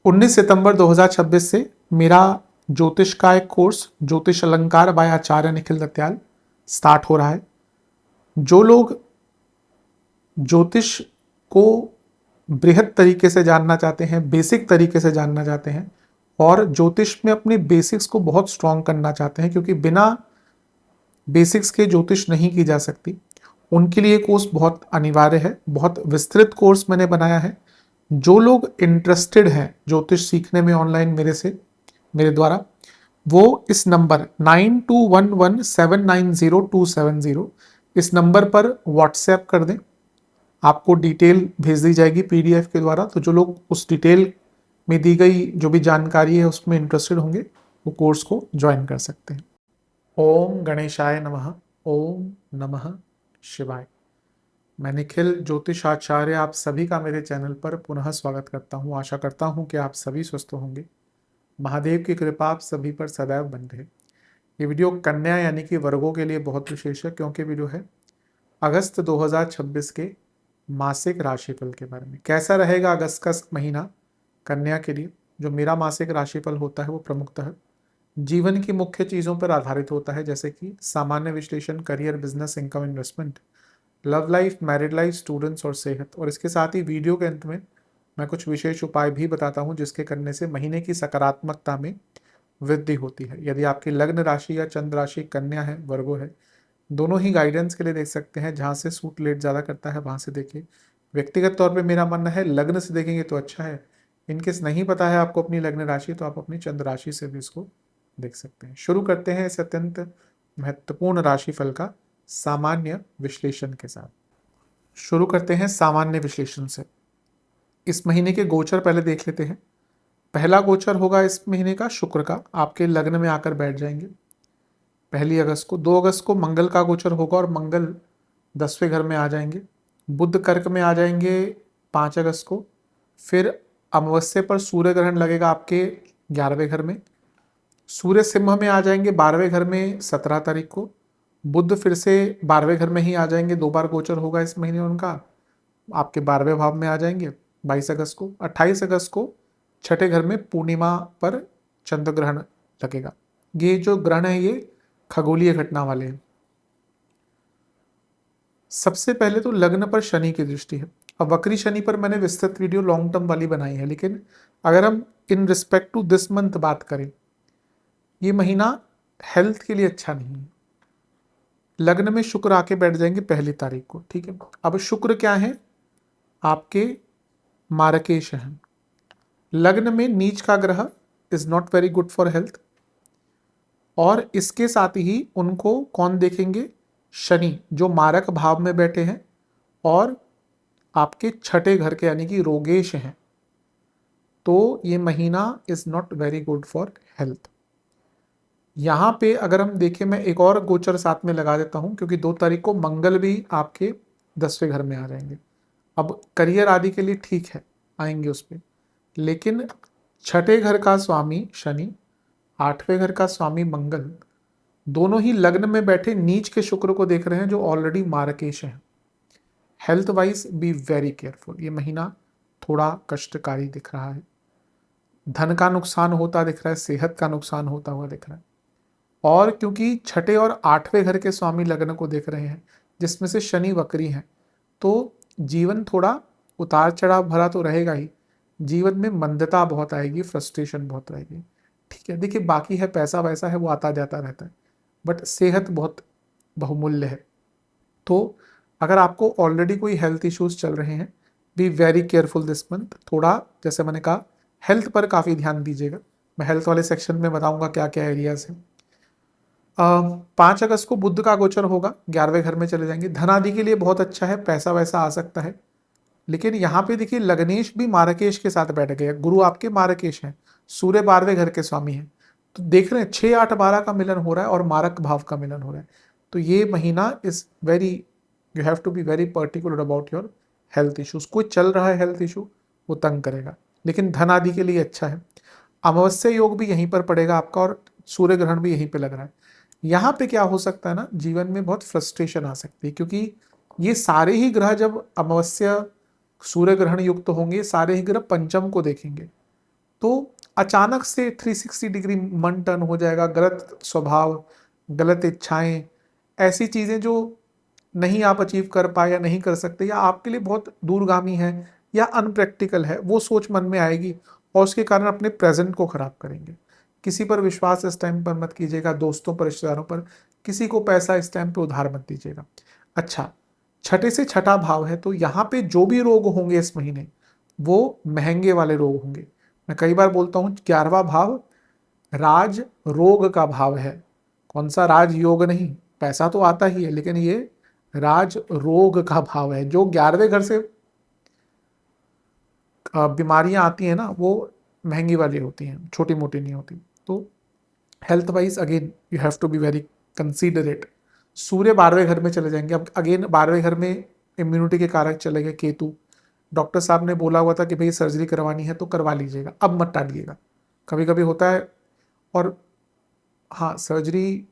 19 सितंबर 2026 से मेरा ज्योतिष का एक कोर्स ज्योतिष अलंकार बाय आचार्य निखिल दत्याल स्टार्ट हो रहा है। जो लोग ज्योतिष को बृहद तरीके से जानना चाहते हैं, बेसिक तरीके से जानना चाहते हैं और ज्योतिष में अपने बेसिक्स को बहुत स्ट्रॉन्ग करना चाहते हैं, क्योंकि बिना बेसिक्स के ज्योतिष नहीं की जा सकती, उनके लिए कोर्स बहुत अनिवार्य है। बहुत विस्तृत कोर्स मैंने बनाया है। जो लोग इंटरेस्टेड हैं ज्योतिष सीखने में ऑनलाइन मेरे द्वारा, वो इस नंबर 9211790270 इस नंबर पर व्हाट्सएप कर दें। आपको डिटेल भेज दी जाएगी पीडीएफ के द्वारा। तो जो लोग उस डिटेल में दी गई जो भी जानकारी है उसमें इंटरेस्टेड होंगे, वो कोर्स को ज्वाइन कर सकते हैं। ओम गणेशाय नमः। ओम नमः शिवाय। मैं निखिल ज्योतिष आचार्य आप सभी का मेरे चैनल पर पुनः स्वागत करता हूं। आशा करता हूं कि आप सभी स्वस्थ होंगे। महादेव की कृपा आप सभी पर सदैव बनी रहे। ये वीडियो कन्या यानी कि वर्गों के लिए बहुत विशेष है, क्योंकि वीडियो है अगस्त 2026 के मासिक राशिफल के बारे में। कैसा रहेगा अगस्त का महीना कन्या के लिए। जो मेरा मासिक राशिफल होता है वो प्रमुखतः जीवन की मुख्य चीज़ों पर आधारित होता है, जैसे कि सामान्य विश्लेषण, career, business, income, investment, love life, married life, students और सेहत। और इसके साथ ही वीडियो के अंत में मैं कुछ विशेष उपाय भी बताता हूं, जिसके करने से महीने की सकारात्मकता में वृद्धि होती है। यदि आपकी लग्न राशि या चंद्र राशि कन्या है, वर्गो है, दोनों ही गाइडेंस के लिए देख सकते हैं। जहां से सूट लेट ज़्यादा करता है वहां से देखिए। व्यक्तिगत तौर पे मेरा मानना है लग्न से देखेंगे तो अच्छा है। इनकेस नहीं पता है आपको अपनी लग्न राशि, तो आप अपनी चंद्र राशि से भी इसको देख सकते हैं। शुरू करते हैं इस अत्यंत महत्वपूर्ण राशिफल का सामान्य विश्लेषण के साथ। शुरू करते हैं सामान्य विश्लेषण से। इस महीने के गोचर पहले देख लेते हैं। पहला गोचर होगा इस महीने का शुक्र का, आपके लग्न में आकर बैठ जाएंगे 1 अगस्त को। 2 अगस्त को मंगल का गोचर होगा और मंगल 10वें घर में आ जाएंगे। बुध कर्क में आ जाएंगे 5 अगस्त को। फिर अमावस्या पर सूर्य ग्रहण लगेगा आपके 11वें घर में। सूर्य सिंह में आ जाएंगे 12वें घर में 17 तारीख को। बुध फिर से 12वें घर में ही आ जाएंगे, 2 बार गोचर होगा इस महीने उनका, आपके 12वें भाव में आ जाएंगे 22 अगस्त को। 28 अगस्त को छठे घर में पूर्णिमा पर चंद्र ग्रहण लगेगा। ये जो ग्रहण है ये खगोलीय घटना वाले हैं। सबसे पहले तो लग्न पर शनि की दृष्टि है। अब वक्री शनि पर मैंने विस्तृत वीडियो लॉन्ग टर्म वाली बनाई है, लेकिन अगर हम in respect to this month बात करें, ये महीना हेल्थ के लिए अच्छा नहीं है। लग्न में शुक्र आके बैठ जाएंगे 1 तारीख को, ठीक है। अब शुक्र क्या है, आपके मारकेश हैं। लग्न में नीच का ग्रह is not very good for health. और इसके साथ ही उनको कौन देखेंगे, शनि, जो मारक भाव में बैठे हैं और आपके छठे घर के यानी कि रोगेश हैं। तो ये महीना is not very good for health. यहाँ पे अगर हम देखें, मैं एक और गोचर साथ में लगा देता हूँ, क्योंकि 2 तारीख को मंगल भी आपके 10वें घर में आ जाएंगे। अब करियर आदि के लिए ठीक है, आएंगे उस पर, लेकिन छठे घर का स्वामी शनि, 8वें घर का स्वामी मंगल, दोनों ही लग्न में बैठे नीच के शुक्र को देख रहे हैं, जो ऑलरेडी मारकेश है। Health wise be very careful. ये महीना थोड़ा कष्टकारी दिख रहा है। धन का नुकसान होता दिख रहा है, सेहत का नुकसान होता हुआ दिख रहा है। और क्योंकि छठे और 8वें घर के स्वामी लग्न को देख रहे हैं, जिसमें से शनि वक्री हैं, तो जीवन थोड़ा उतार चढ़ाव भरा तो रहेगा ही। जीवन में मंदता बहुत आएगी, फ्रस्ट्रेशन बहुत रहेगी, ठीक है। देखिए बाकी है पैसा वैसा है, वो आता जाता रहता है, बट सेहत बहुत बहुमूल्य है। तो अगर आपको ऑलरेडी कोई हेल्थ इश्यूज चल रहे हैं, be very careful this month. थोड़ा जैसे मैंने कहा, हेल्थ पर काफ़ी ध्यान दीजिएगा। मैं हेल्थ वाले सेक्शन में बताऊंगा क्या क्या एरियाज हैं। 5 अगस्त को बुध का गोचर होगा, 11वें घर में चले जाएंगे। धन आदि के लिए बहुत अच्छा है, पैसा वैसा आ सकता है। लेकिन यहाँ पे देखिए लग्नेश भी मारकेश के साथ बैठ गए। गुरु आपके मारकेश हैं, सूर्य 12वें घर के स्वामी हैं। तो देख रहे हैं 6, 8, 12 का मिलन हो रहा है और मारक भाव का मिलन हो रहा है। तो ये महीना is very, you have to be very particular about your health issues. कोई चल रहा है हेल्थ इशू, वो तंग करेगा, लेकिन धन आदि के लिए अच्छा है। अमावस्या योग भी यहीं पर पड़ेगा आपका और सूर्य ग्रहण भी यहीं पे लग रहा है। यहाँ पे क्या हो सकता है ना, जीवन में बहुत फ्रस्ट्रेशन आ सकती है, क्योंकि ये सारे ही ग्रह जब अमावस्या सूर्य ग्रहण युक्त होंगे, सारे ही ग्रह पंचम को देखेंगे। तो अचानक से 360 डिग्री मन टर्न हो जाएगा, गलत स्वभाव, गलत इच्छाएं, ऐसी चीज़ें जो नहीं आप अचीव कर पाए या नहीं कर सकते या आपके लिए बहुत दूरगामी है या अनप्रैक्टिकल है, वो सोच मन में आएगी और उसके कारण अपने प्रेजेंट को खराब करेंगे। किसी पर विश्वास इस टाइम पर मत कीजिएगा, दोस्तों पर, रिश्तेदारों पर, किसी को पैसा इस टाइम पे उधार मत दीजिएगा। अच्छा, छठे से छठा भाव है, तो यहाँ पे जो भी रोग होंगे इस महीने वो महंगे वाले रोग होंगे। मैं कई बार बोलता हूँ 11वां भाव राज रोग का भाव है, कौन सा राज योग नहीं, पैसा तो आता ही है लेकिन ये राज रोग का भाव है। जो 11वें घर से बीमारियां आती हैं ना, वो महंगी वाली होती हैं, छोटी मोटी नहीं होती। तो health wise again you have to be very considerate. सूर्य 12वें घर में चले जाएंगे, अब अगेन 12वें घर में इम्यूनिटी के कारक चले गए केतु। डॉक्टर साहब ने बोला हुआ था कि भाई सर्जरी करवानी है तो करवा लीजिएगा, अब मत टालिएगा, कभी कभी होता है। और हाँ, सर्जरी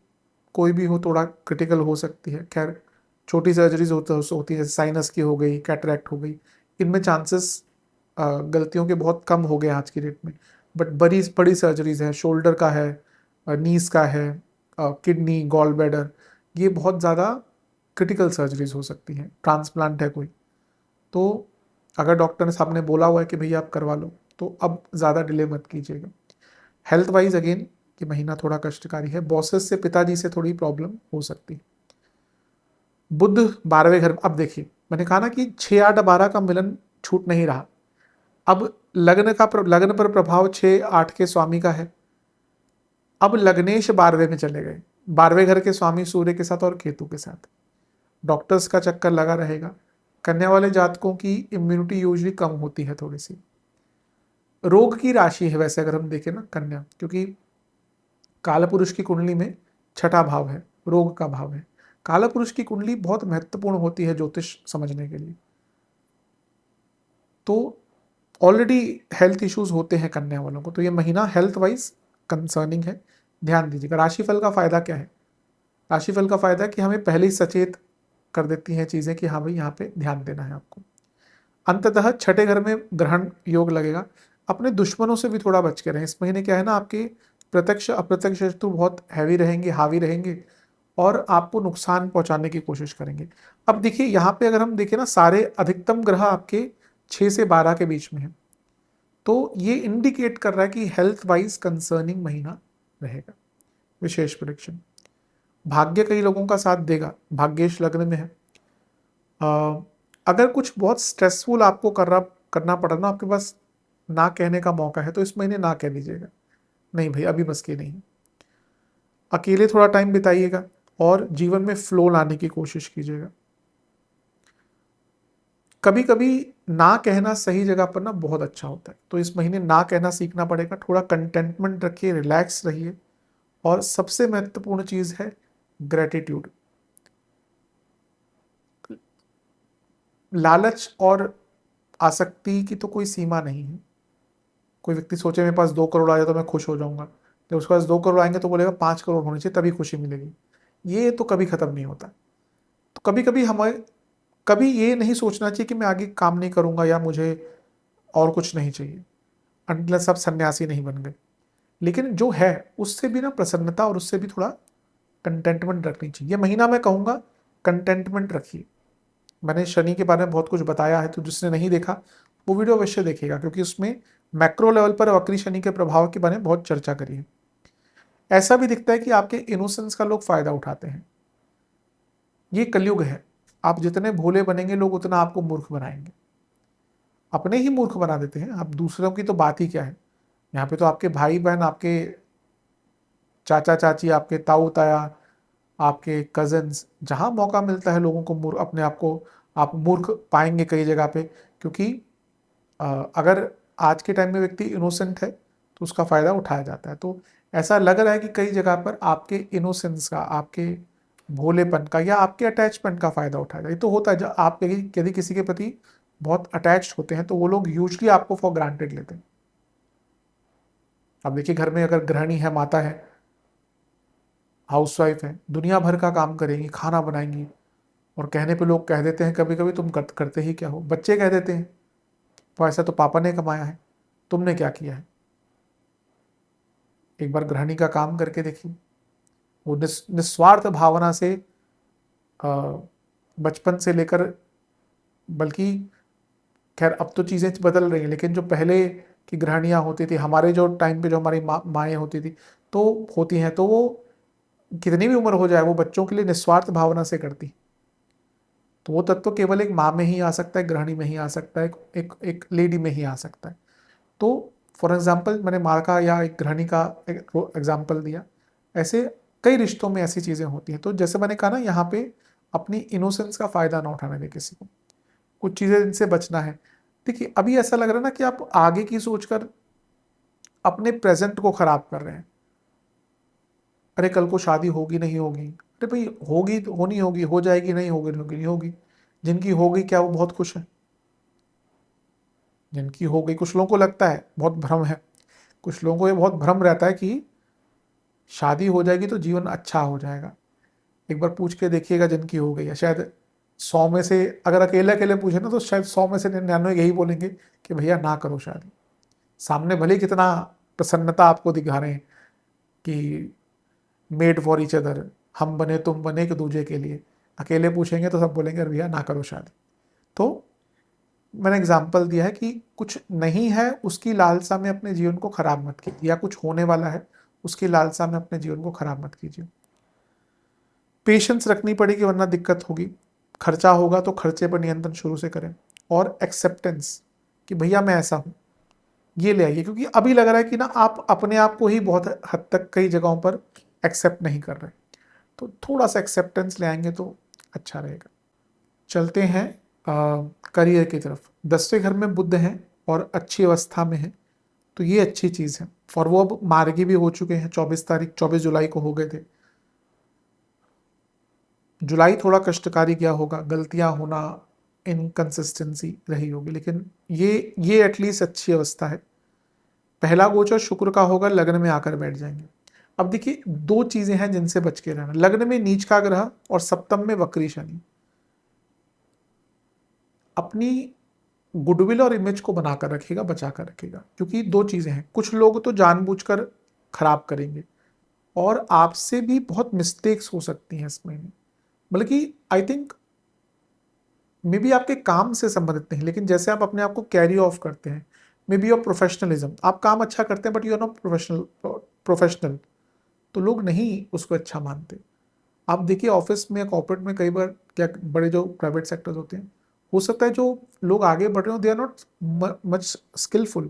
कोई भी हो थोड़ा क्रिटिकल हो सकती है, खैर छोटी सर्जरीज होती है, जैसे साइनस की हो गई, कैटरैक्ट हो गई, इनमें चांसेस गलतियों के बहुत कम हो गए आज की डेट में। बट बड़ी बड़ी सर्जरीज है, शोल्डर का है, नीज का है, किडनी, गॉल ब्लैडर, ये बहुत ज़्यादा क्रिटिकल सर्जरीज हो सकती हैं, ट्रांसप्लांट है कोई, तो अगर डॉक्टर साहब ने बोला हुआ है कि भैया आप करवा लो तो अब ज़्यादा डिले मत कीजिएगा। हेल्थ वाइज अगेन ये महीना थोड़ा कष्टकारी है, बॉसेस से, पिताजी से थोड़ी प्रॉब्लम हो सकती है। बुध 12वें घर, अब देखिए मैंने कहा ना कि 6, 8, 12 का मिलन छूट नहीं रहा। अब लग्न पर प्रभाव 6, 8 के स्वामी का है। अब लग्नेश 12वें में चले गए, 12वें घर के स्वामी सूर्य के साथ और केतु के साथ, डॉक्टर्स का चक्कर लगा रहेगा। कन्या वाले जातकों की इम्यूनिटी यूजली कम होती है थोड़ी सी। रोग की राशि है वैसे अगर हम देखें ना कन्या, क्योंकि कालपुरुष की कुंडली में छठा भाव है, रोग का भाव है। कालपुरुष की कुंडली बहुत महत्वपूर्ण होती है ज्योतिष समझने के लिए। तो ऑलरेडी हेल्थ इश्यूज होते हैं कन्या वालों को, तो ये महीना हेल्थ वाइज कंसर्निंग है, ध्यान दीजिएगा। राशिफल का फायदा क्या है? राशिफल का फायदा है कि हमें पहले ही सचेत कर देती हैं चीजें कि हाँ भाई यहाँ पे ध्यान देना है आपको। अंततः छठे घर में ग्रहण योग लगेगा, अपने दुश्मनों से भी थोड़ा बच के रहें। इस महीने क्या है ना, आपके प्रत्यक्ष अप्रत्यक्ष शत्रु बहुत हैवी रहेंगे, हावी रहेंगे और आपको नुकसान पहुंचाने की कोशिश करेंगे। अब देखिए यहाँ पे अगर हम देखें ना, सारे अधिकतम ग्रह आपके 6 से 12 के बीच में है, तो ये इंडिकेट कर रहा है कि हेल्थ वाइज कंसर्निंग महीना रहेगा। विशेष प्रेडिक्शन, भाग्य कई लोगों का साथ देगा, भाग्येश लग्न में है। अगर कुछ बहुत स्ट्रेसफुल आपको करना पड़ा ना, आपके पास ना कहने का मौका है, तो इस महीने ना कह दीजिएगा, नहीं भाई अभी बस की नहीं। अकेले थोड़ा टाइम बिताइएगा और जीवन में फ्लो लाने की कोशिश कीजिएगा। कभी कभी ना कहना सही जगह पर ना बहुत अच्छा होता है, तो इस महीने ना कहना सीखना पड़ेगा। थोड़ा कंटेंटमेंट रखिए, रिलैक्स रहिए और सबसे महत्वपूर्ण चीज है ग्रेटिट्यूड। लालच और आसक्ति की तो कोई सीमा नहीं है। कोई व्यक्ति सोचे मेरे पास 2 करोड़ आ जाए तो मैं खुश हो जाऊंगा, जब उसके पास 2 करोड़ आएंगे तो बोलेगा 5 करोड़ होने चाहिए तभी खुशी मिलेगी। ये तो कभी खत्म नहीं होता। तो कभी कभी हमें कभी ये नहीं सोचना चाहिए कि मैं आगे काम नहीं करूंगा या मुझे और कुछ नहीं चाहिए, अनलेस सब सन्यासी नहीं बन गए। लेकिन जो है उससे भी ना प्रसन्नता और उससे भी थोड़ा कंटेंटमेंट रखनी चाहिए। ये महीना मैं कहूँगा कंटेंटमेंट रखिए। मैंने शनि के बारे में बहुत कुछ बताया है, तो जिसने नहीं देखा वो वीडियो अवश्य देखेगा, क्योंकि उसमें मैक्रो लेवल पर वक्री शनि के प्रभाव के बारे में बहुत चर्चा करी है। ऐसा भी दिखता है कि आपके इनोसेंस का लोग फायदा उठाते हैं। ये कलयुग है, आप जितने भोले बनेंगे लोग उतना आपको मूर्ख बनाएंगे, अपने ही मूर्ख बना देते हैं। आप दूसरों की तो बात ही क्या है, यहाँ पे तो आपके भाई बहन, आपके चाचा चाची, आपके ताऊ ताया, आपके कजन्स, जहाँ मौका मिलता है लोगों को मूर्ख, अपने आप को आप मूर्ख पाएंगे कई जगह पे। क्योंकि अगर आज के टाइम में व्यक्ति इनोसेंट है तो उसका फायदा उठाया जाता है। तो ऐसा लग रहा है कि कई जगह पर आपके इनोसेंस का, आपके भोलेपन का या आपके अटैचमेंट का फायदा उठाया जाए। ये तो होता है, जब आप यदि किसी के प्रति बहुत अटैच्ड होते हैं तो वो लोग यूजली आपको फॉर ग्रांटेड लेते हैं। अब देखिए घर में अगर गृहिणी है, माता है, हाउसवाइफ है, दुनिया भर का काम करेंगी, खाना बनाएंगी, और कहने पे लोग कह देते हैं कभी कभी तुम करते ही क्या हो। बच्चे कह देते हैं तो ऐसा तो पापा ने कमाया है, तुमने क्या किया है। एक बार गृहिणी का काम करके देखिए, वो निस्वार्थ भावना से बचपन से लेकर, बल्कि खैर अब तो चीज़ें बदल रही हैं, लेकिन जो पहले की गृहिणियाँ होती थी हमारे जो टाइम पे, जो हमारी माएँ होती थी, तो होती हैं, तो वो कितनी भी उम्र हो जाए वो बच्चों के लिए निस्वार्थ भावना से करती। तो वो तत्व केवल एक माँ में ही आ सकता है, गृहिणी में ही आ सकता है, एक लेडी में ही आ सकता है। तो फॉर एग्जाम्पल मैंने माँ का या एक गृहिणी का एग्जाम्पल दिया, ऐसे कई रिश्तों में ऐसी चीज़ें होती हैं। तो जैसे मैंने कहा ना, यहाँ पे अपनी इनोसेंस का फ़ायदा ना उठाने दें किसी को, कुछ चीज़ें इनसे बचना है। देखिए अभी ऐसा लग रहा है ना कि आप आगे की सोचकर अपने प्रेजेंट को ख़राब कर रहे हैं। अरे कल को शादी होगी नहीं होगी, अरे भाई होगी तो होनी होगी, हो जाएगी, नहीं होगी नहीं होगी नहीं होगी। जिनकी होगी क्या वो बहुत खुश है? जिनकी हो गई, कुछ लोगों को लगता है, बहुत भ्रम है, कुछ लोगों को ये बहुत भ्रम रहता है कि शादी हो जाएगी तो जीवन अच्छा हो जाएगा। एक बार पूछ के देखिएगा जिनकी हो गई है, शायद 100 में से अगर अकेले अकेले पूछे ना, तो शायद 100 में से 99 यही बोलेंगे कि भैया ना करो शादी। सामने भले कितना प्रसन्नता आपको दिखा रहे हैं कि मेड फॉर ईच अदर, हम बने तुम बने एक दूसरे के लिए, अकेले पूछेंगे तो सब बोलेंगे अरे भैया ना करो शादी। तो मैंने एग्जाम्पल दिया है कि कुछ नहीं है उसकी लालसा में अपने जीवन को खराब मत कीजिए, या कुछ होने वाला है उसकी लालसा में अपने जीवन को खराब मत कीजिए। पेशेंस रखनी पड़ेगी वरना दिक्कत होगी। खर्चा होगा तो खर्चे पर नियंत्रण शुरू से करें, और एक्सेप्टेंस कि भैया मैं ऐसा हूँ, ये ले आइए। क्योंकि अभी लग रहा है कि ना आप अपने आप को ही बहुत हद तक कई जगहों पर एक्सेप्ट नहीं कर रहे, तो थोड़ा सा एक्सेप्टेंस ले आएंगे तो अच्छा रहेगा। चलते हैं करियर की तरफ। 10वें घर में बुध हैं और अच्छी अवस्था में है, तो ये अच्छी चीज़ है। और वो अब मार्गी भी हो चुके हैं, 24 जुलाई को हो गए थे। जुलाई थोड़ा कष्टकारी गया होगा, गलतियां होना, इनकंसिस्टेंसी रही होगी, लेकिन ये एटलीस्ट अच्छी अवस्था है। पहला गोचर शुक्र का होगा, लग्न में आकर बैठ जाएंगे। अब देखिए दो चीजें हैं जिनसे बच के रहना, लग्न में नीच का ग्रह और सप्तम में वक्री शनि। अपनी गुडविल और इमेज को बनाकर रखेगा, बचा कर रखेगा, क्योंकि दो चीजें हैं, कुछ लोग तो जानबूझकर खराब करेंगे और आपसे भी बहुत मिस्टेक्स हो सकती हैं इस महीने। बल्कि आई थिंक मे बी आपके काम से संबंधित नहीं, लेकिन जैसे आप अपने आप को कैरी ऑफ करते हैं, मे बी योर प्रोफेशनलिज्म, आप काम अच्छा करते हैं but you are not professional, तो लोग नहीं उसको अच्छा मानते। आप देखिए ऑफिस में, कॉर्पोरेट में कई बार क्या, बड़े जो प्राइवेट सेक्टर्स होते हैं, हो सकता है जो लोग आगे बढ़ रहे हो they are not much skilful,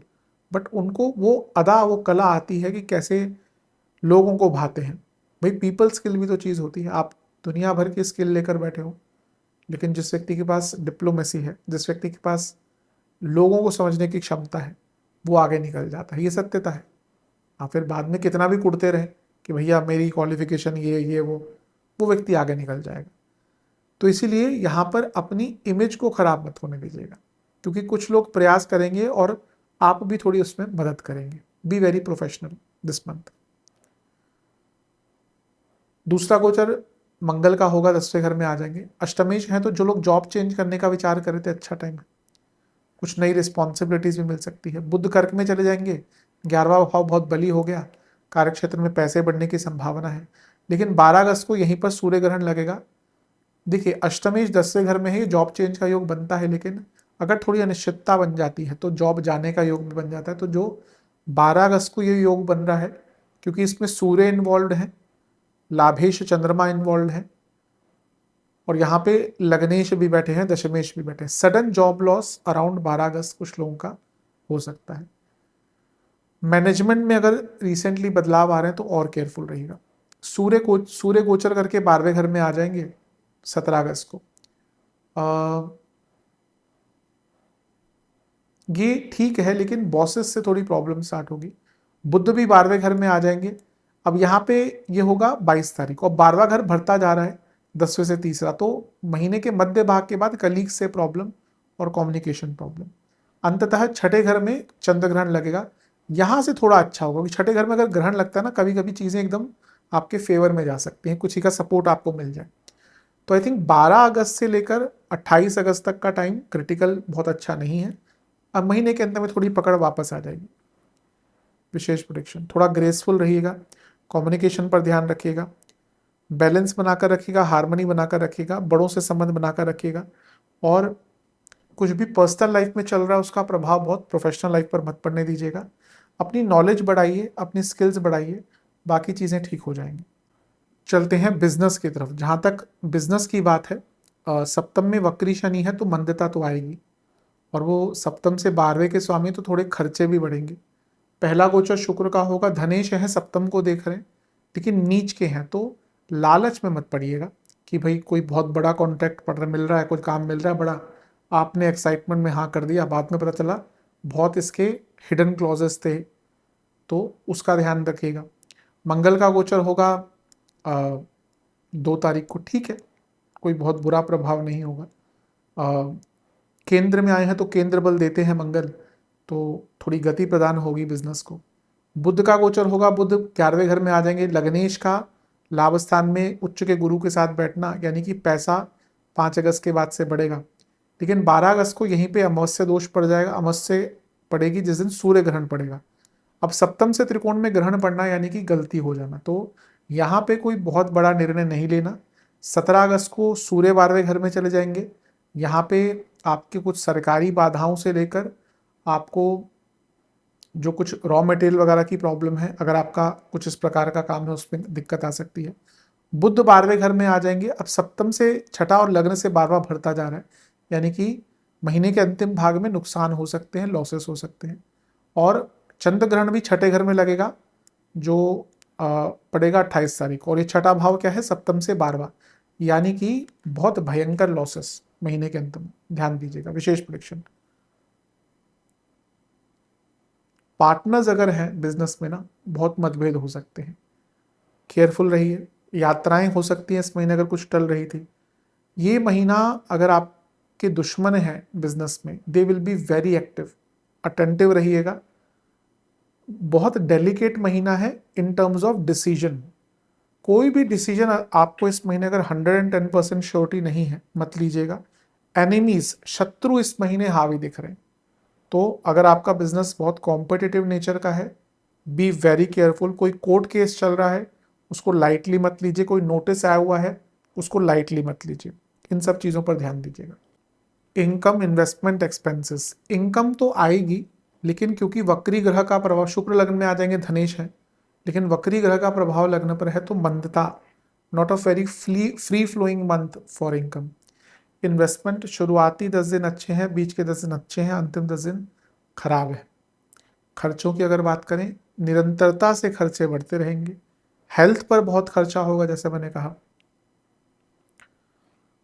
but उनको वो अदा, वो कला आती है कि कैसे लोगों को भाते हैं। भाई पीपल स्किल भी तो चीज़ होती है। आप दुनिया भर की स्किल लेकर बैठे हो, लेकिन जिस व्यक्ति के पास डिप्लोमेसी है, जिस व्यक्ति के पास लोगों को समझने की क्षमता है, वो आगे निकल जाता है। ये सत्यता है। आप फिर बाद में कितना भी कुड़ते रहे कि भैया मेरी क्वालिफिकेशन ये वो व्यक्ति आगे निकल जाएगा। तो इसीलिए यहाँ पर अपनी इमेज को खराब मत होने दीजिएगा, क्योंकि कुछ लोग प्रयास करेंगे और आप भी थोड़ी उसमें मदद करेंगे। Be very professional this month. दूसरा गोचर मंगल का होगा, 10वें घर में आ जाएंगे। अष्टमेश है, तो जो लोग जॉब चेंज करने का विचार कर रहे थे, अच्छा टाइम है। कुछ नई रिस्पॉन्सिबिलिटीज भी मिल सकती है। बुध कर्क में चले जाएंगे, 11वां भाव बहुत बली हो गया, कार्यक्षेत्र में पैसे बढ़ने की संभावना है। लेकिन 12 अगस्त को यहीं पर सूर्य ग्रहण लगेगा। देखिए अष्टमेश 10वें घर में है, जॉब चेंज का योग बनता है, लेकिन अगर थोड़ी अनिश्चितता बन जाती है तो जॉब जाने का योग भी बन जाता है। तो जो 12 अगस्त को ये योग बन रहा है, क्योंकि इसमें सूर्य इन्वॉल्व है, लाभेश चंद्रमा इन्वॉल्व है, और यहाँ पे लग्नेश भी बैठे हैं, दशमेश भी बैठे हैं। सडन जॉब लॉस अराउंड 12 अगस्त कुछ लोगों का हो सकता है। मैनेजमेंट में अगर रिसेंटली बदलाव आ रहे हैं तो और केयरफुल रहिएगा। सूर्य गोचर करके 12वें घर में आ जाएंगे 17 अगस्त को। ये ठीक है, लेकिन बॉसेस से थोड़ी प्रॉब्लम स्टार्ट होगी। बुध भी 12वें घर में आ जाएंगे। अब यहाँ पे ये होगा 22 तारीख को। अब 12वां घर बढ़ता जा रहा है 10वें से तीसरा, तो महीने के मध्य भाग के बाद कलीग से प्रॉब्लम और कम्युनिकेशन प्रॉब्लम। अंततः छठे घर में चंद्र ग्रहण लगेगा, यहाँ से थोड़ा अच्छा होगा, क्योंकि छठे घर में अगर ग्रहण लगता है ना, कभी कभी चीज़ें एकदम आपके फेवर में जा सकती हैं, कुछ ही का सपोर्ट आपको मिल जाए। तो आई थिंक 12 अगस्त से लेकर 28 अगस्त तक का टाइम क्रिटिकल बहुत अच्छा नहीं है। अब महीने के अंत में थोड़ी पकड़ वापस आ जाएगी। विशेष प्रोडिक्शन। थोड़ा ग्रेसफुल रहिएगा, कम्युनिकेशन पर ध्यान रखिएगा, बैलेंस बनाकर रखिएगा, हार्मनी बनाकर रखिएगा, बड़ों से संबंध बनाकर रखिएगा, और कुछ भी पर्सनल लाइफ में चल रहा है उसका प्रभाव बहुत प्रोफेशनल लाइफ पर मत पड़ने दीजिएगा। अपनी नॉलेज बढ़ाइए, अपनी स्किल्स बढ़ाइए, बाकी चीज़ें ठीक हो जाएंगी। चलते हैं बिजनेस की तरफ। जहाँ तक बिजनेस की बात है, सप्तम में वक्री शनि है तो मंदता तो आएगी, और वो सप्तम से 12वें के स्वामी तो थोड़े खर्चे भी बढ़ेंगे। पहला गोचर शुक्र का होगा, धनेश है, सप्तम को देख रहे हैं, लेकिन नीच के हैं, तो लालच में मत पड़िएगा कि भाई कोई बहुत बड़ा कॉन्ट्रैक्ट पड़ रहा मिल रहा है, कोई काम मिल रहा है बड़ा, आपने एक्साइटमेंट में हाँ कर दिया, बाद में पता चला बहुत इसके हिडन क्लॉजेस थे, तो उसका ध्यान रखिएगा। मंगल का गोचर होगा 2 तारीख को, ठीक है, कोई बहुत बुरा प्रभाव नहीं होगा। केंद्र में आए हैं तो केंद्र बल देते हैं मंगल, तो थोड़ी गति प्रदान होगी बिजनेस को। बुध का गोचर होगा, बुध 11वें घर में आ जाएंगे, लग्नेश का लाभ स्थान में उच्च के गुरु के साथ बैठना, यानी कि पैसा 5 अगस्त के बाद से बढ़ेगा। लेकिन 12 अगस्त को यहीं पे अमावस्या दोष पड़ जाएगा, अमावस्या पड़ेगी जिस दिन सूर्य ग्रहण पड़ेगा। अब सप्तम से त्रिकोण में ग्रहण पड़ना यानी कि गलती हो जाना, तो यहाँ पे कोई बहुत बड़ा निर्णय नहीं लेना। 17 अगस्त को सूर्य 12वें घर में चले जाएंगे, यहाँ पे आपके कुछ सरकारी बाधाओं से लेकर आपको जो कुछ रॉ मटेरियल वगैरह की प्रॉब्लम है, अगर आपका कुछ इस प्रकार का काम है उसमें दिक्कत आ सकती है। बुध 12वें घर में आ जाएंगे। अब सप्तम से छठा और लग्न से 12वां बढ़ता जा रहा है, यानी कि महीने के अंतिम भाग में नुकसान हो सकते हैं, लॉसेस हो सकते हैं। और चंद्र ग्रहण भी छठे घर में लगेगा, जो पड़ेगा 28 तारीख, और ये छठा भाव क्या है, सप्तम से 12वां, यानी कि बहुत भयंकर लॉसेस महीने के अंत में, ध्यान दीजिएगा। विशेष प्रेडिक्शन। पार्टनर्स अगर हैं बिजनेस में ना, बहुत मतभेद हो सकते हैं, केयरफुल रहिए। यात्राएं हो सकती हैं इस महीने अगर कुछ टल रही थी। ये महीना अगर आपके दुश्मन हैं बिजनेस में, they will be very active, attentive रहिएगा। बहुत डेलिकेट महीना है इन टर्म्स ऑफ डिसीजन। कोई भी डिसीजन आपको इस महीने अगर 110% श्योरिटी नहीं है, मत लीजिएगा। एनिमीज, शत्रु इस महीने हावी दिख रहे हैं, तो अगर आपका बिजनेस बहुत कॉम्पिटिटिव नेचर का है, बी वेरी केयरफुल। कोई कोर्ट केस चल रहा है उसको लाइटली मत लीजिए, कोई नोटिस आया हुआ है उसको लाइटली मत लीजिए, इन सब चीज़ों पर ध्यान दीजिएगा। Income, investment, expenses. इनकम तो आएगी, लेकिन क्योंकि वक्री ग्रह का प्रभाव, शुक्र लग्न में आ जाएंगे, धनेश है, लेकिन वक्री ग्रह का प्रभाव लग्न पर है, तो मंदता, not a very free flowing month for income. Investment, शुरुआती 10 दिन अच्छे हैं, बीच के 10 दिन अच्छे हैं, अंतिम 10 दिन खराब है। खर्चों की अगर बात करें, निरंतरता से खर्चे बढ़ते रहेंगे। हेल्थ पर बहुत खर्चा होगा, जैसे मैंने कहा।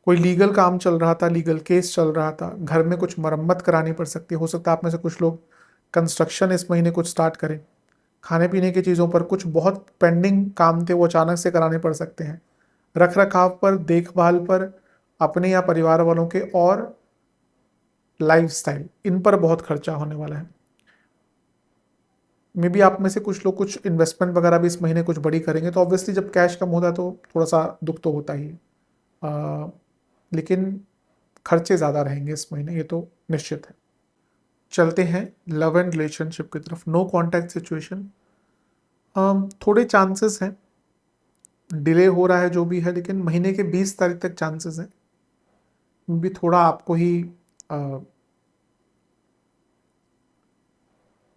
कोई लीगल काम चल रहा था, लीगल केस चल रहा था, घर में कुछ मरम्मत करानी पड़ सकती है, हो सकता है आप में से कुछ लोग कंस्ट्रक्शन इस महीने कुछ स्टार्ट करें। खाने पीने की चीज़ों पर कुछ बहुत पेंडिंग काम थे, वो अचानक से कराने पड़ सकते हैं। रख रखाव पर, देखभाल पर, अपने या परिवार वालों के, और लाइफस्टाइल, इन पर बहुत खर्चा होने वाला है। मे बी आप में से कुछ लोग कुछ इन्वेस्टमेंट वगैरह भी इस महीने कुछ बड़ी करेंगे, तो ऑब्वियसली जब कैश कम होता है तो थोड़ा सा दुख तो होता ही है, लेकिन खर्चे ज़्यादा रहेंगे इस महीने, ये तो निश्चित है। चलते हैं लव एंड रिलेशनशिप की तरफ। नो कॉन्टैक्ट सिचुएशन, थोड़े चांसेस हैं, डिले हो रहा है जो भी है, लेकिन महीने के 20 तारीख तक चांसेस हैं। भी थोड़ा आपको ही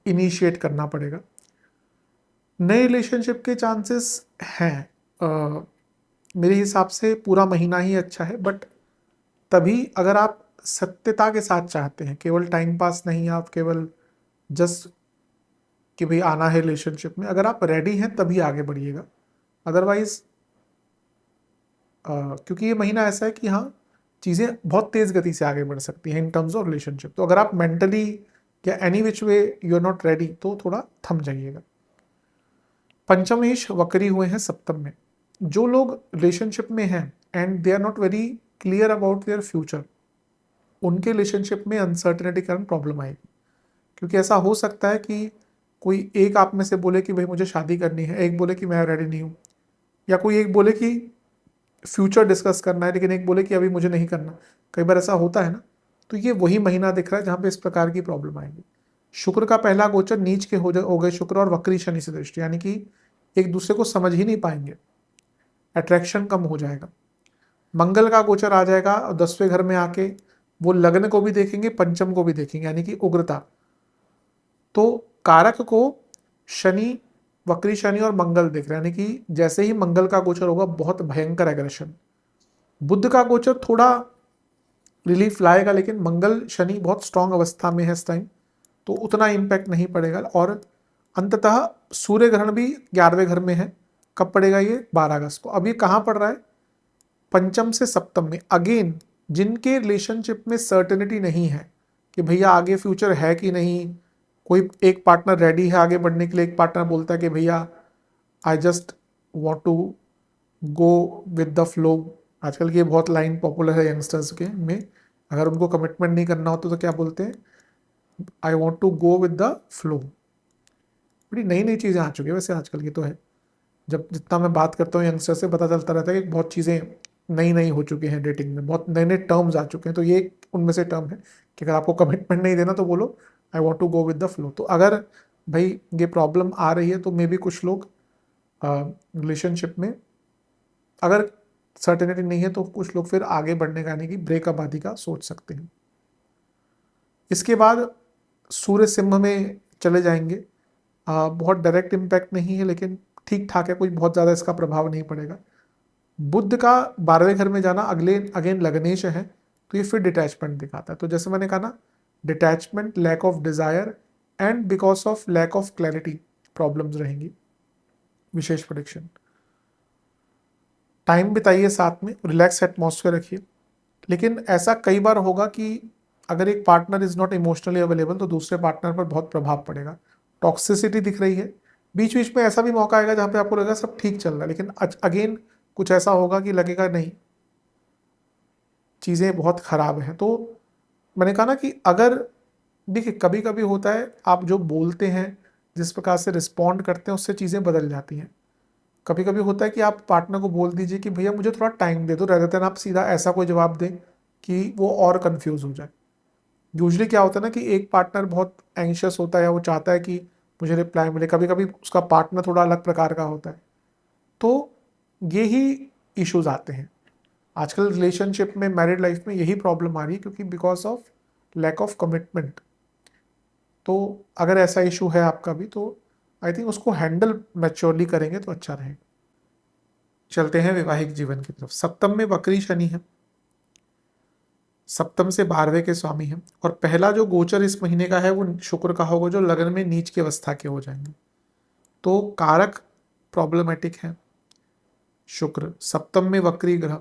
इनिशिएट करना पड़ेगा। नए रिलेशनशिप के चांसेस हैं, मेरे हिसाब से पूरा महीना ही अच्छा है, बट तभी अगर आप सत्यता के साथ चाहते हैं, केवल टाइम पास नहीं, आप केवल जस्ट कि भाई आना है रिलेशनशिप में, अगर आप रेडी हैं तभी आगे बढ़िएगा। अदरवाइज क्योंकि ये महीना ऐसा है कि हाँ, चीज़ें बहुत तेज़ गति से आगे बढ़ सकती हैं इन टर्म्स ऑफ रिलेशनशिप, तो अगर आप मेंटली या any which way you are not ready, तो थोड़ा थम जाइएगा। पंचमेश वक्री हुए हैं सप्तम में। जो लोग रिलेशनशिप में हैं and they are not very clear about their future, उनके रिलेशनशिप में अनसर्टेनिटी के कारण प्रॉब्लम आएगी। क्योंकि ऐसा हो सकता है कि कोई एक आप में से बोले कि भाई मुझे शादी करनी है, एक बोले कि मैं रेडी नहीं हूँ, या कोई एक बोले कि फ्यूचर डिस्कस करना है, लेकिन एक बोले कि अभी मुझे नहीं करना। कई बार ऐसा होता है ना, तो ये वही महीना दिख रहा है जहाँ पे इस प्रकार की प्रॉब्लम आएगी। शुक्र का पहला गोचर नीच के हो गए शुक्र और वक्री शनि से दृष्टि, यानी कि एक दूसरे को समझ ही नहीं पाएंगे, अट्रैक्शन कम हो जाएगा। मंगल का गोचर आ जाएगा और 10वें घर में आके वो लग्न को भी देखेंगे, पंचम को भी देखेंगे, यानी कि उग्रता। तो कारक को शनि, वक्री शनि और मंगल देख रहे हैं, यानी कि जैसे ही मंगल का गोचर होगा बहुत भयंकर एग्रेशन। बुध का गोचर थोड़ा रिलीफ लाएगा, लेकिन मंगल शनि बहुत स्ट्रांग अवस्था में है इस टाइम, तो उतना इम्पैक्ट नहीं पड़ेगा। और अंततः सूर्य ग्रहण भी 11वें घर में है। कब पड़ेगा ये? 12 अगस्त को। अब ये कहाँ पड़ रहा है? पंचम से सप्तम में। अगेन जिनके रिलेशनशिप में सर्टेनिटी नहीं है कि भैया आगे फ्यूचर है कि नहीं, कोई एक पार्टनर रेडी है आगे बढ़ने के लिए, एक पार्टनर बोलता है कि भैया I just want to go with the flow. आजकल की ये बहुत लाइन पॉपुलर है यंगस्टर्स के में, अगर उनको कमिटमेंट नहीं करना होता तो क्या बोलते हैं? I want to go with the flow. बड़ी नई नई चीज़ें आ चुकी है वैसे आजकल की तो है। जब जितना मैं बात करता हूँ यंगस्टर से पता चलता रहता है कि बहुत चीज़ें नई नई हो चुकी हैं डेटिंग में, बहुत नए नए टर्म्स आ चुके हैं। तो ये उनमें से टर्म है कि अगर आपको कमिटमेंट नहीं देना तो बोलो I want to go with the flow. तो अगर भाई ये प्रॉब्लम आ रही है तो मे बी कुछ लोग रिलेशनशिप में अगर सर्टेनिटी नहीं है तो कुछ लोग फिर आगे बढ़ने का, यानी कि ब्रेकअप आदि का सोच सकते हैं। इसके बाद सूर्य सिंह में चले जाएंगे। बहुत डायरेक्ट इम्पैक्ट नहीं है, लेकिन ठीक ठाक है, कोई बहुत ज़्यादा इसका प्रभाव नहीं पड़ेगा। बुध का 12वें घर में जाना अगले अगेन लग्नेश है, तो ये फिर डिटैचमेंट दिखाता है। तो जैसे मैंने कहा ना, detachment, lack of desire and because of lack of clarity problems रहेंगी। विशेष प्रेडिक्शन। टाइम बिताइए साथ में, रिलैक्स एटमॉस्फेयर रखिए। लेकिन ऐसा कई बार होगा कि अगर एक partner is not emotionally available तो दूसरे पार्टनर पर बहुत प्रभाव पड़ेगा। टॉक्सिसिटी दिख रही है। बीच बीच में ऐसा भी मौका आएगा जहां पे आपको लगेगा सब ठीक चल रहा है, लेकिन अगेन कुछ ऐसा होगा कि लगेगा नहीं, चीज़ें बहुत ख़राब हैं। तो मैंने कहा ना कि अगर देखिए कभी कभी होता है आप जो बोलते हैं, जिस प्रकार से रिस्पॉन्ड करते हैं उससे चीज़ें बदल जाती हैं। कभी कभी होता है कि आप पार्टनर को बोल दीजिए कि भैया मुझे थोड़ा टाइम दे दो, rather than आप सीधा ऐसा कोई जवाब दें कि वो और कंफ्यूज हो जाए। यूजली क्या होता है ना कि एक पार्टनर बहुत एंशियस होता है या वो चाहता है कि मुझे रिप्लाई मिले, कभी कभी उसका पार्टनर थोड़ा अलग प्रकार का होता है। तो ये ही इश्यूज आते हैं आजकल रिलेशनशिप में, मैरिड लाइफ में यही प्रॉब्लम आ रही है, क्योंकि because of lack of commitment. तो अगर ऐसा इशू है आपका भी तो आई थिंक उसको हैंडल मैच्योरली करेंगे तो अच्छा रहेगा। चलते हैं वैवाहिक जीवन की तरफ। सप्तम में वक्री शनि है, सप्तम से 12वें के स्वामी हैं, और पहला जो गोचर इस महीने का है वो शुक्र का होगा, जो लग्न में नीच की अवस्था के हो जाएंगे। तो कारक प्रॉब्लमेटिक है शुक्र, सप्तम में वक्री ग्रह,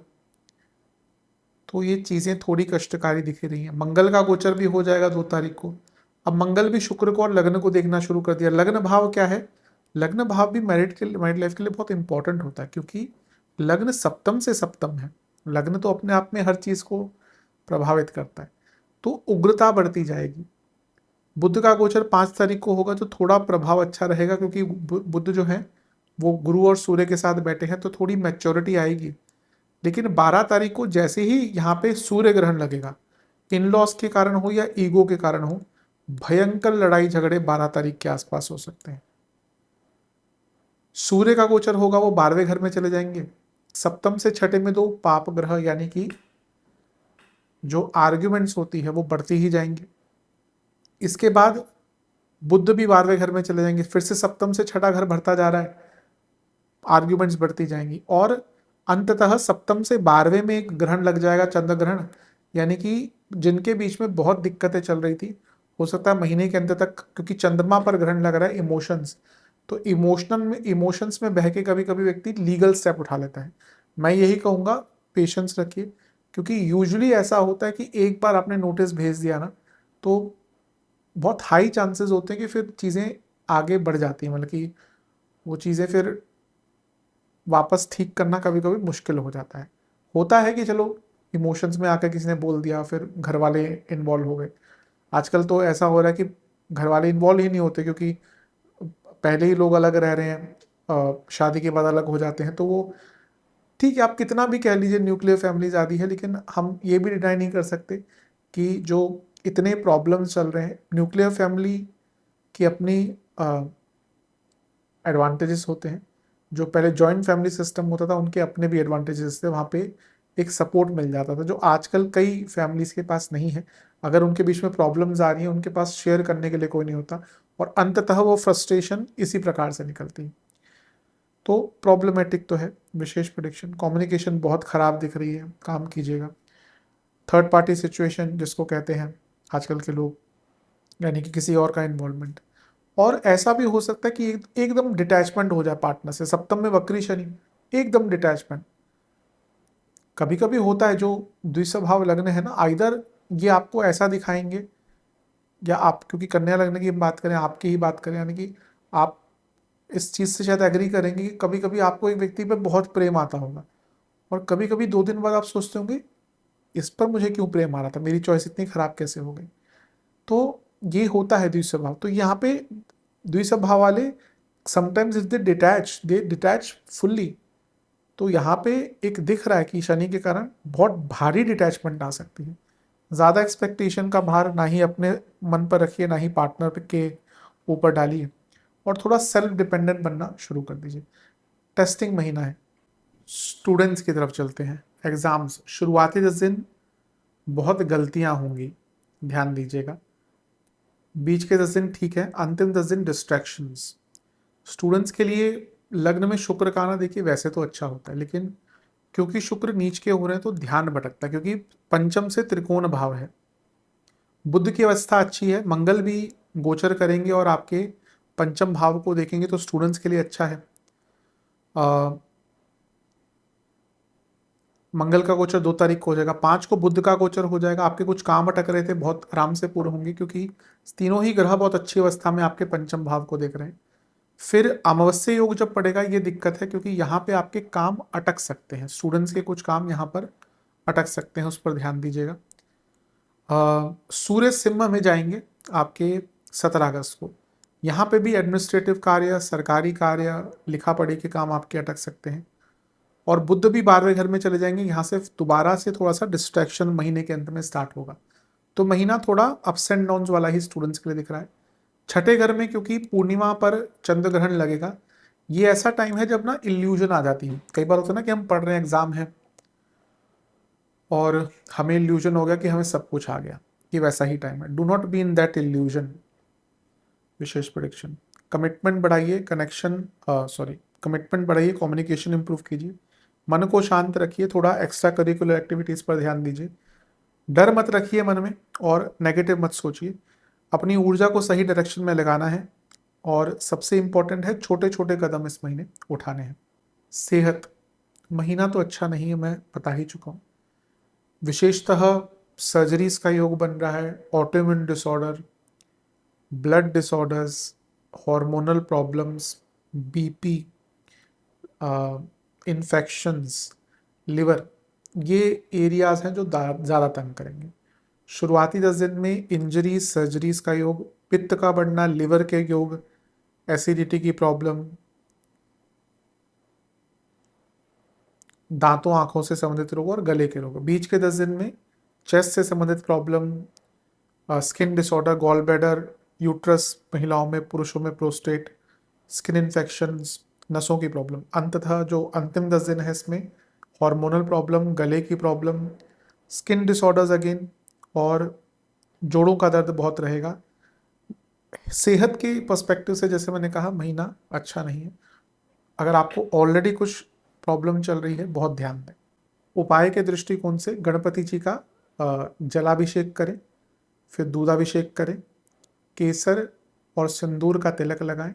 तो ये चीजें थोड़ी कष्टकारी दिख रही हैं। मंगल का गोचर भी हो जाएगा 2 तारीख को। अब मंगल भी शुक्र को और लग्न को देखना शुरू कर दिया। लग्न भाव क्या है? लग्न भाव भी मैरिड लाइफ के लिए बहुत इंपॉर्टेंट होता है, क्योंकि लग्न सप्तम से सप्तम है। लग्न तो अपने आप में हर चीज को प्रभावित करता है, तो उग्रता बढ़ती जाएगी। बुध का गोचर 5 तारीख को होगा, तो थोड़ा प्रभाव अच्छा रहेगा, क्योंकि बुध जो है वो गुरु और सूर्य के साथ बैठे हैं, तो थोड़ी मैच्योरिटी आएगी। लेकिन 12 तारीख को जैसे ही यहाँ पे सूर्य ग्रहण लगेगा, इन लॉस के कारण हो या ईगो के कारण हो, भयंकर लड़ाई झगड़े 12 तारीख के आसपास हो सकते हैं। सूर्य का गोचर होगा, वो 12वें घर में चले जाएंगे। सप्तम से छठे में 2 पाप ग्रह, यानी कि जो आर्ग्यूमेंट्स होती है वो बढ़ती ही जाएंगे। इसके बाद बुध भी 12वें घर में चले जाएंगे, फिर से सप्तम से छठा घर बढ़ता जा रहा है, आर्ग्यूमेंट्स बढ़ती जाएंगी। और अंततः सप्तम से 12वें में एक ग्रहण लग जाएगा, चंद्र ग्रहण, यानी कि जिनके बीच में बहुत दिक्कतें चल रही थी, हो सकता है महीने के अंत तक, क्योंकि चंद्रमा पर ग्रहण लग रहा है इमोशंस, तो इमोशंस में बह के कभी कभी व्यक्ति लीगल स्टेप उठा लेता है। मैं यही कहूँगा पेशेंस रखिए, क्योंकि यूजुअली ऐसा होता है कि एक बार आपने नोटिस भेज दिया ना, तो बहुत हाई चांसेस होते हैं कि फिर चीज़ें आगे बढ़ जाती हैं, मतलब कि वो चीज़ें फिर वापस ठीक करना कभी कभी मुश्किल हो जाता है। होता है कि चलो इमोशंस में आकर किसी ने बोल दिया, फिर घर वाले इन्वॉल्व हो गए। आजकल तो ऐसा हो रहा है कि घर वाले इन्वॉल्व ही नहीं होते, क्योंकि पहले ही लोग अलग रह रहे हैं, शादी के बाद अलग हो जाते हैं। तो वो ठीक है, आप कितना भी कह लीजिए न्यूक्लियर फैमिलीज आदि है, लेकिन हम ये भी डिनाई नहीं कर सकते कि जो इतने प्रॉब्लम्स चल रहे हैं, न्यूक्लियर फैमिली की अपनी एडवांटेजेस होते हैं। जो पहले जॉइंट फैमिली सिस्टम होता था उनके अपने भी एडवांटेजेस थे, वहाँ पे एक सपोर्ट मिल जाता था जो आजकल कई फैमिलीज के पास नहीं है। अगर उनके बीच में प्रॉब्लम्स आ रही हैं, उनके पास शेयर करने के लिए कोई नहीं होता और अंततः वो फ्रस्ट्रेशन इसी प्रकार से निकलती है। तो प्रॉब्लमेटिक तो है विशेष प्रेडिक्शन। कम्युनिकेशन बहुत ख़राब दिख रही है, काम कीजिएगा। थर्ड पार्टी सिचुएशन जिसको कहते हैं आजकल के लोग, यानी कि किसी और का इन्वॉल्वमेंट। और ऐसा भी हो सकता है कि एकदम डिटैचमेंट हो जाए पार्टनर से। सप्तम में वक्री शनि, एकदम डिटैचमेंट। कभी कभी होता है जो द्विस्वभाव लग्न है ना, आइदर ये आपको ऐसा दिखाएंगे, या आप, क्योंकि कन्या लग्न की हम बात करें, आपकी ही बात करें, यानी कि आप इस चीज़ से शायद एग्री करेंगे कि कभी कभी आपको एक व्यक्ति पे बहुत प्रेम आता होगा और कभी कभी 2 दिन बाद आप सोचते होंगे इस पर मुझे क्यों प्रेम आ रहा था, मेरी चॉइस इतनी खराब कैसे हो गई। तो ये होता है द्विस्वभाव। तो यहाँ पे द्विस्वभाव वाले sometimes if they detach fully, तो यहाँ पे एक दिख रहा है कि शनि के कारण बहुत भारी डिटैचमेंट आ सकती है। ज़्यादा एक्सपेक्टेशन का भार ना ही अपने मन पर रखिए, ना ही पार्टनर के ऊपर डालिए, और थोड़ा सेल्फ डिपेंडेंट बनना शुरू कर दीजिए। टेस्टिंग महीना है। स्टूडेंट्स की तरफ चलते हैं। एग्ज़ाम्स शुरुआती 10 दिन बहुत गलतियां होंगी, ध्यान दीजिएगा। बीच के 10 दिन ठीक है, अंतिम 10 दिन डिस्ट्रैक्शंस। स्टूडेंट्स के लिए लग्न में शुक्र का आना देखिए वैसे तो अच्छा होता है, लेकिन क्योंकि शुक्र नीच के हो रहे हैं तो ध्यान भटकता है, क्योंकि पंचम से त्रिकोण भाव है। बुध की अवस्था अच्छी है, मंगल भी गोचर करेंगे और आपके पंचम भाव को देखेंगे तो स्टूडेंट्स के लिए अच्छा है। मंगल का गोचर 2 तारीख को हो जाएगा, 5 को बुध का गोचर हो जाएगा। आपके कुछ काम अटक रहे थे, बहुत आराम से पूरे होंगे, क्योंकि तीनों ही ग्रह बहुत अच्छी अवस्था में आपके पंचम भाव को देख रहे हैं। फिर अमावस्या योग जब पड़ेगा, ये दिक्कत है क्योंकि यहाँ पे आपके काम अटक सकते हैं, स्टूडेंट्स के कुछ काम यहाँ पर अटक सकते हैं, उस पर ध्यान दीजिएगा। सूर्य सिंह में जाएंगे आपके 17 अगस्त को। यहाँ पे भी एडमिनिस्ट्रेटिव कार्य, सरकारी कार्य, लिखा पढ़ी के काम आपके अटक सकते हैं। और बुध भी 12वें घर में चले जाएंगे, यहाँ से दोबारा से थोड़ा सा डिस्ट्रैक्शन महीने के अंत में स्टार्ट होगा। तो महीना थोड़ा अप्स एंड डाउन्स वाला ही स्टूडेंट्स के लिए दिख रहा है। छठे घर में क्योंकि पूर्णिमा पर चंद्र ग्रहण लगेगा, ये ऐसा टाइम है जब ना इल्यूजन आ जाती है। कई बार होता है ना कि हम पढ़ रहे हैं, एग्जाम है और हमें इल्यूजन हो गया कि हमें सब कुछ आ गया, ये वैसा ही टाइम है। Do not be in that illusion. विशेष प्रेडिक्शन। कमिटमेंट बढ़ाइए, कमिटमेंट बढ़ाइए, कम्युनिकेशन इंप्रूव कीजिए, मन को शांत रखिए, थोड़ा एक्स्ट्रा करिकुलर एक्टिविटीज पर ध्यान दीजिए, डर मत रखिए मन में और नेगेटिव मत सोचिए। अपनी ऊर्जा को सही डायरेक्शन में लगाना है और सबसे इंपॉर्टेंट है छोटे छोटे कदम इस महीने उठाने हैं। सेहत महीना तो अच्छा नहीं है, मैं बता ही चुका हूँ। विशेषतः सर्जरीज का योग बन रहा है, autoimmune disorder, blood disorders, hormonal problems, BP, infections, liver, ये एरियाज हैं जो ज़्यादा तंग करेंगे। शुरुआती 10 दिन में इंजरीज, सर्जरीज का योग, पित्त का बढ़ना, लिवर के योग, एसिडिटी की प्रॉब्लम, दांतों आंखों से संबंधित रोग और गले के रोग। बीच के 10 दिन में चेस्ट से संबंधित problem, skin disorder, gall bladder, uterus महिलाओं में, पुरुषों में प्रोस्टेट, स्किन इन्फेक्शंस, नसों की प्रॉब्लम। अंततः जो अंतिम 10 दिन है इसमें हार्मोनल प्रॉब्लम, गले की प्रॉब्लम, स्किन डिसऑर्डर्स अगेन, और जोड़ों का दर्द बहुत रहेगा। सेहत के पर्सपेक्टिव से जैसे मैंने कहा महीना अच्छा नहीं है। अगर आपको ऑलरेडी कुछ प्रॉब्लम चल रही है, बहुत ध्यान दें। उपाय के दृष्टिकोण से गणपति जी का जलाभिषेक करें, फिर दूधाभिषेक करें, केसर और सिंदूर का तिलक लगाएं,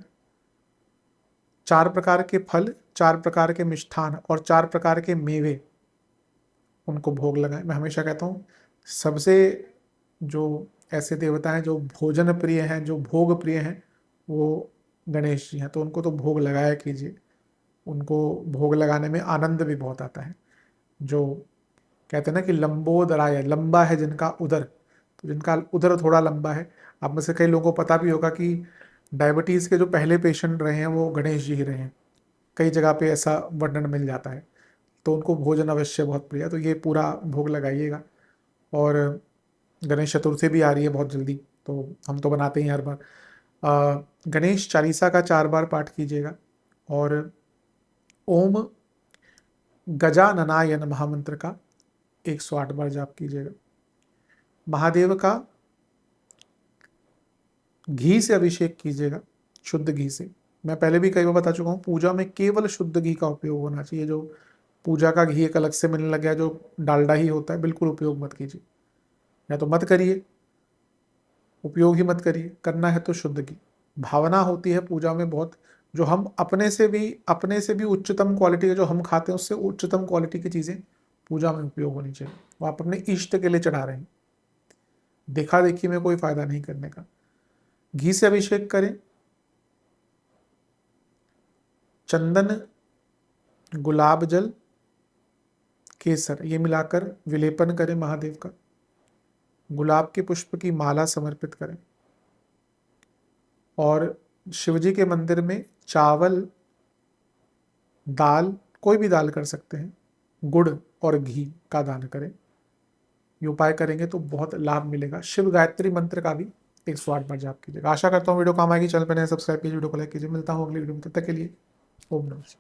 4 प्रकार के फल, 4 प्रकार के मिष्ठान और 4 प्रकार के मेवे उनको भोग लगाएं। मैं हमेशा कहता हूँ सबसे जो ऐसे देवता हैं जो भोजन प्रिय हैं, जो भोग प्रिय हैं, वो गणेश जी हैं। तो उनको तो भोग लगाया कीजिए, उनको भोग लगाने में आनंद भी बहुत आता है। जो कहते हैं ना कि लंबोदराय, लंबा है जिनका उदर, तो जिनका उदर थोड़ा लंबा है, आप में से कई लोगों को पता भी होगा कि डायबिटीज़ के जो पहले पेशेंट रहे हैं वो गणेश जी ही रहे हैं। कई जगह पे ऐसा वर्णन मिल जाता है। तो उनको भोजन अवश्य बहुत प्रिय है, तो ये पूरा भोग लगाइएगा। और गणेश चतुर्थी भी आ रही है बहुत जल्दी, तो हम तो बनाते ही हैं हर बार। गणेश चालीसा का 4 बार पाठ कीजिएगा और ओम गजाननाय नमः मंत्र का 108 बार जाप कीजिएगा। महादेव का घी से अभिषेक कीजिएगा, शुद्ध घी से। मैं पहले भी कई बार बता चुका हूँ, पूजा में केवल शुद्ध घी का उपयोग होना चाहिए। जो पूजा का घी एक अलग से मिलने लग गया जो डालडा ही होता है, बिल्कुल उपयोग मत कीजिए, या तो मत करिए, उपयोग ही मत करिए। करना है तो शुद्ध घी। भावना होती है पूजा में बहुत, जो हम अपने से भी उच्चतम क्वालिटी के जो हम खाते हैं उससे उच्चतम क्वालिटी की चीज़ें पूजा में उपयोग होनी चाहिए। वो आप अपने इष्ट के लिए चढ़ा रहे हैं, देखा देखी में कोई फायदा नहीं करने का। घी से अभिषेक करें, चंदन, गुलाब जल, केसर ये मिलाकर विलेपन करें महादेव का। गुलाब के पुष्प की माला समर्पित करें और शिवजी के मंदिर में चावल, दाल, कोई भी दाल कर सकते हैं, गुड़ और घी का दान करें। ये उपाय करेंगे तो बहुत लाभ मिलेगा। शिव गायत्री मंत्र का भी 108 बार जाप कीजिएगा। आशा करता हूँ वीडियो काम आएगी। चैनल पर नए सब्सक्राइब कीजिए, वीडियो को लाइक कीजिए। मिलता हूँ अगली वीडियो में, तब तक के लिए ओम नमः शिवाय।